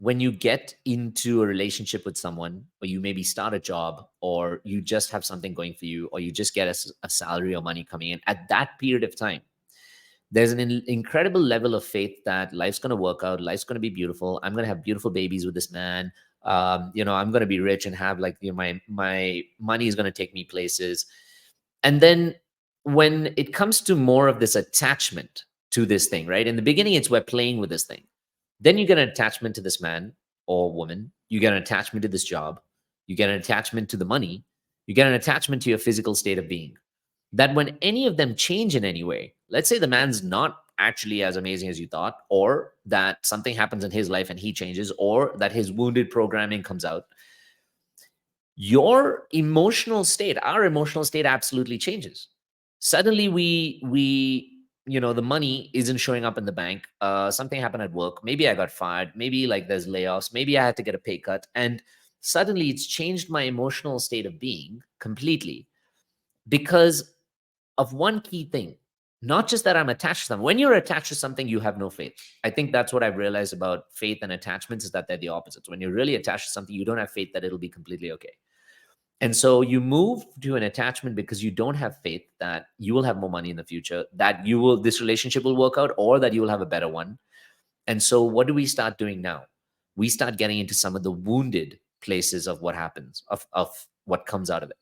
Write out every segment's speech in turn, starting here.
when you get into a relationship with someone, or you maybe start a job, or you just have something going for you, or you just get a salary or money coming in, at that period of time, there's an incredible level of faith that life's going to work out, life's going to be beautiful, I'm going to have beautiful babies with this man, I'm going to be rich and have, like, my money is going to take me places. And then when it comes to more of this attachment to this thing, right, in the beginning it's we're playing with this thing, then you get an attachment to this man or woman, you get an attachment to this job, you get an attachment to the money, you get an attachment to your physical state of being, that when any of them change in any way, let's say the man's not actually as amazing as you thought, or that something happens in his life and he changes, or that his wounded programming comes out, your emotional state, our emotional state absolutely changes. Suddenly the money isn't showing up in the bank. Something happened at work. Maybe I got fired. Maybe, like, there's layoffs. Maybe I had to get a pay cut. And suddenly it's changed my emotional state of being completely because of one key thing. Not just that I'm attached to them. When you're attached to something, you have no faith. I think that's what I've realized about faith and attachments, is that they're the opposites. When you're really attached to something, you don't have faith that it'll be completely okay. And so you move to an attachment because you don't have faith that you will have more money in the future, that this relationship will work out, or that you will have a better one. And so what do we start doing now? We start getting into some of the wounded places of what happens, of what comes out of it.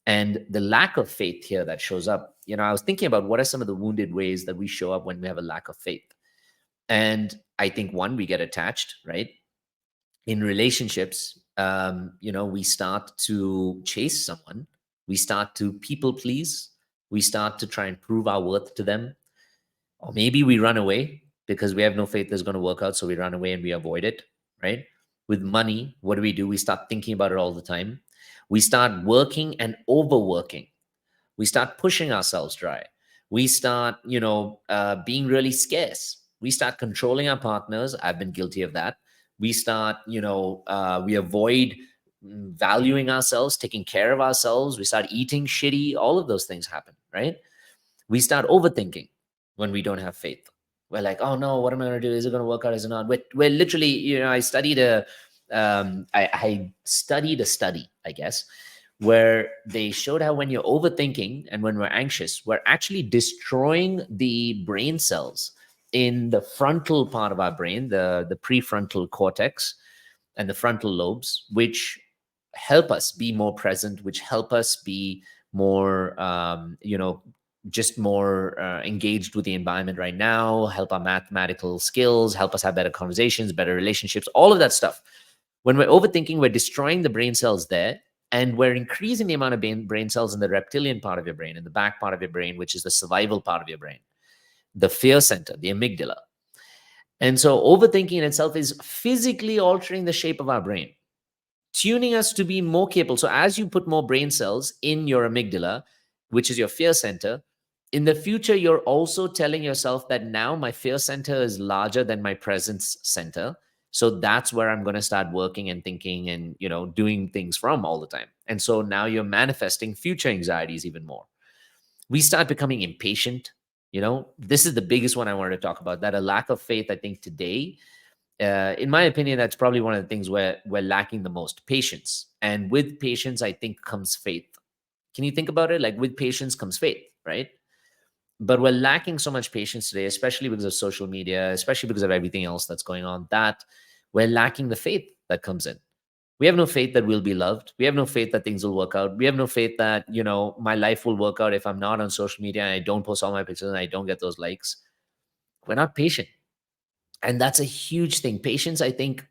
And the lack of faith here that shows up, I was thinking about what are some of the wounded ways that we show up when we have a lack of faith. And I think, one, we get attached, right? In relationships, we start to chase someone, we start to people please, we start to try and prove our worth to them, or maybe we run away because we have no faith that's going to work out, so we run away and we avoid it, right? With money, what do? We start thinking about it all the time. We start working and overworking. We start pushing ourselves dry. We start, being really scarce. We start controlling our partners. I've been guilty of that. We start, we avoid valuing ourselves, taking care of ourselves. We start eating shitty. All of those things happen, right? We start overthinking when we don't have faith. We're like, oh no, what am I going to do? Is it going to work out? Is it not? We're literally, I studied I studied a study, I guess, where they showed how when you're overthinking and when we're anxious, we're actually destroying the brain cells in the frontal part of our brain, the prefrontal cortex and the frontal lobes, which help us be more present, which help us be more, just more engaged with the environment right now, help our mathematical skills, help us have better conversations, better relationships, all of that stuff. When we're overthinking, we're destroying the brain cells there, and we're increasing the amount of brain cells in the reptilian part of your brain, in the back part of your brain, which is the survival part of your brain, the fear center, the amygdala. And so overthinking in itself is physically altering the shape of our brain, tuning us to be more capable. So as you put more brain cells in your amygdala, which is your fear center, in the future, you're also telling yourself that now my fear center is larger than my presence center. So that's where I'm going to start working and thinking and, doing things from all the time. And so now you're manifesting future anxieties even more. We start becoming impatient. This is the biggest one I wanted to talk about, that a lack of faith, I think today, in my opinion, that's probably one of the things where we're lacking the most: patience. And with patience, I think, comes faith. Can you think about it? Like, with patience comes faith, right? But we're lacking so much patience today, especially because of social media, especially because of everything else that's going on, that we're lacking the faith that comes in. We have no faith that we'll be loved. We have no faith that things will work out. We have no faith that, my life will work out if I'm not on social media and I don't post all my pictures and I don't get those likes. We're not patient. And that's a huge thing. Patience, I think,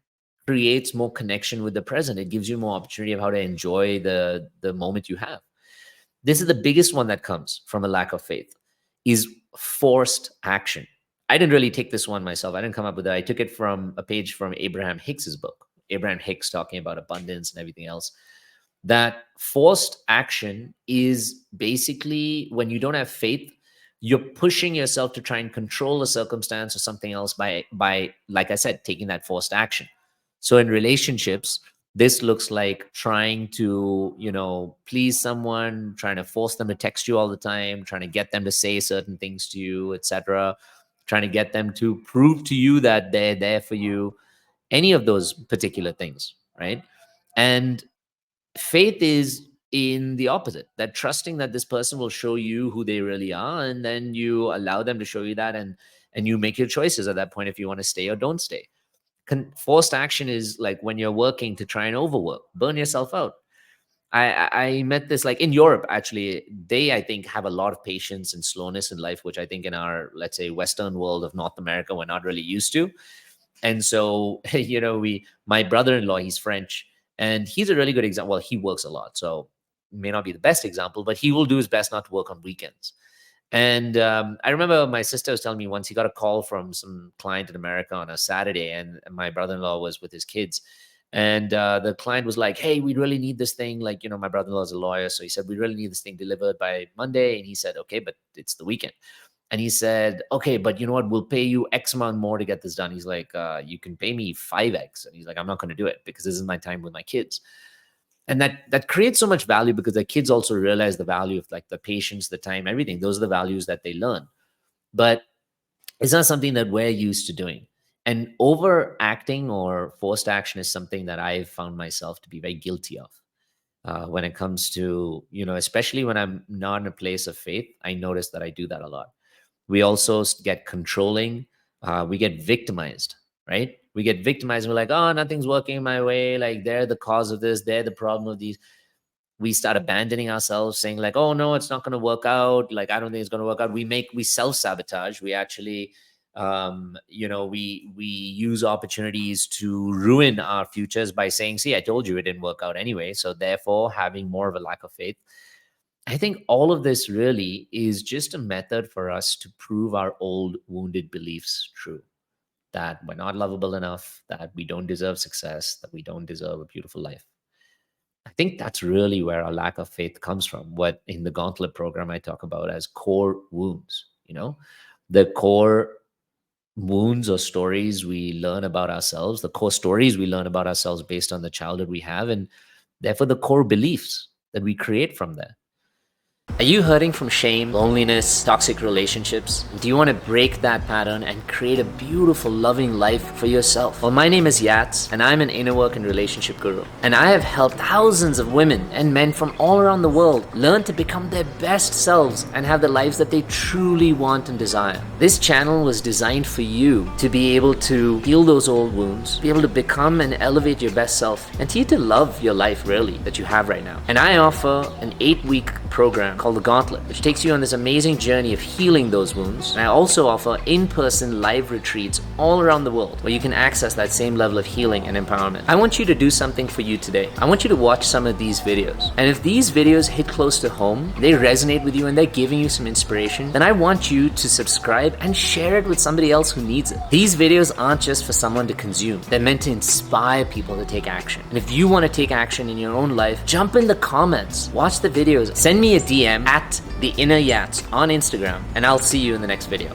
creates more connection with the present. It gives you more opportunity of how to enjoy the moment you have. This is the biggest one that comes from a lack of faith, is forced action. I didn't really take this one myself. I didn't come up with it. I took it from a page from Abraham Hicks's book. Abraham Hicks talking about abundance and everything else. That forced action is basically when you don't have faith, you're pushing yourself to try and control a circumstance or something else by, like I said, taking that forced action. So in relationships, this looks like trying to, please someone, trying to force them to text you all the time, trying to get them to say certain things to you, etc., trying to get them to prove to you that they're there for you. any of those particular things, right? And faith is in the opposite, that trusting that this person will show you who they really are, and then you allow them to show you that, and you make your choices at that point if you want to stay or don't stay. Forced action is like when you're working to try and overwork, burn yourself out. I met this, like in Europe, actually, they, I think, have a lot of patience and slowness in life, which I think in our, let's say, Western world of North America, we're not really used to. And so, my brother-in-law, he's French, and he's a really good example. Well, he works a lot, so may not be the best example, but he will do his best not to work on weekends. And I remember my sister was telling me once he got a call from some client in America on a Saturday, and my brother-in-law was with his kids. And the client was like, hey, we really need this thing. Like, my brother-in-law is a lawyer. So he said, we really need this thing delivered by Monday. And he said, okay, but it's the weekend. And he said, okay, but you know what? We'll pay you X amount more to get this done. He's like, you can pay me 5X. And he's like, I'm not going to do it because this is my time with my kids. And that creates so much value because the kids also realize the value of like the patience, the time, everything. Those are the values that they learn. But it's not something that we're used to doing. And overacting or forced action is something that I've found myself to be very guilty of. When it comes to, especially when I'm not in a place of faith, I notice that I do that a lot. We also get controlling. We get victimized, right? We get victimized. We're like, oh, nothing's working my way. Like they're the cause of this. They're the problem of these. We start abandoning ourselves, saying like, oh, no, it's not going to work out. Like, I don't think it's going to work out. We self-sabotage. We actually, we use opportunities to ruin our futures by saying, see, I told you it didn't work out anyway. So therefore, having more of a lack of faith. I think all of this really is just a method for us to prove our old wounded beliefs true, that we're not lovable enough, that we don't deserve success, that we don't deserve a beautiful life. I think that's really where our lack of faith comes from. What in the Gauntlet program I talk about as core wounds, the core wounds or stories we learn about ourselves, the core stories we learn about ourselves based on the childhood we have, and therefore the core beliefs that we create from there. Are you hurting from shame, loneliness, toxic relationships? Do you want to break that pattern and create a beautiful, loving life for yourself? Well, my name is Yats, and I'm an inner work and relationship guru. And I have helped thousands of women and men from all around the world learn to become their best selves and have the lives that they truly want and desire. This channel was designed for you to be able to heal those old wounds, be able to become and elevate your best self, and to you to love your life really that you have right now. And I offer an 8-week program called the Gauntlet, which takes you on this amazing journey of healing those wounds. And I also offer in-person live retreats all around the world where you can access that same level of healing and empowerment. I want you to do something for you today. I want you to watch some of these videos. And if these videos hit close to home, they resonate with you and they're giving you some inspiration, then I want you to subscribe and share it with somebody else who needs it. These videos aren't just for someone to consume. They're meant to inspire people to take action. And if you want to take action in your own life, jump in the comments, watch the videos, send me a DM at The Inner Yats on Instagram, and I'll see you in the next video.